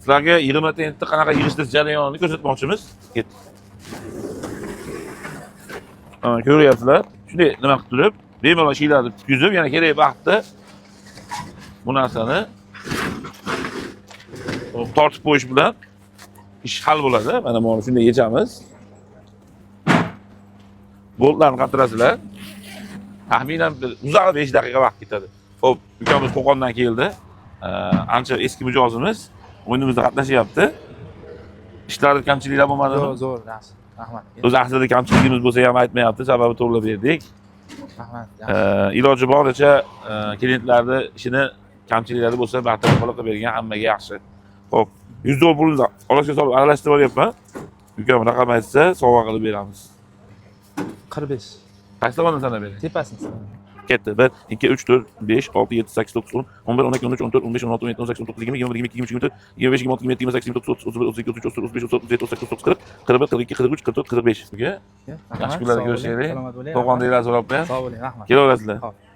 Sizlarga 20 tentni qanaqa yig'ishtirish jarayonini ko'rsatmoqchimiz. Ketdi. Ko'ryapsizlar. Shunday nima qilib turib, bemalol shiylarni tutkizib, yana kerak vaqtda bu narsani tortib qo'yish bilan ish hal bo'ladi. Mana buni shunday yechamiz. Boltlarni qatirasizlar. Taxminan 5 daqiqa vaqt ketadi. Xo'p, ukamiz Qo'qondan keldi. Ancha eski mijozimiz o'yinimizda qatnashyapti. Ishlarda kamchiliklar bo'lmadimi? Zo'r, yaxshi. Rahmat. O'z aslida kamchiligimiz bo'lsa ham aytmayapti, sababi to'g'rilab berdik. Rahmat. Iloji boricha klientlarni ishini kamchiliklari bo'lsa bartaraf qilib bergan hammaga yaxshi. Xo'p, 100 dollar pulni orasiga solib aralashtirib olyapman. Ukam raqam aytsa, sovg'a qilib beramiz. 45. Qaysi tomondan sanab bering? Tepasini. Ketdi. 1, 2, 3, 4, 5, 6, 7, 8, 9, 10, 11, 12, 13, 14, 15, 16, 17, 18, 19, 20, 21, 22, 23, 24, 25, 26, 27, 28, 29, 30, 31, 32, 33, 34, 35, 36, 37, 38, 40, 41, 42, 43, 44, 45. Yaxshi kunlarda ko'rishaylik. Salomat bo'ling. Qo'qondaglar so'rab qo'ying. Sog' bo'ling, rahmat. Kelaverasizlar. Xo'p.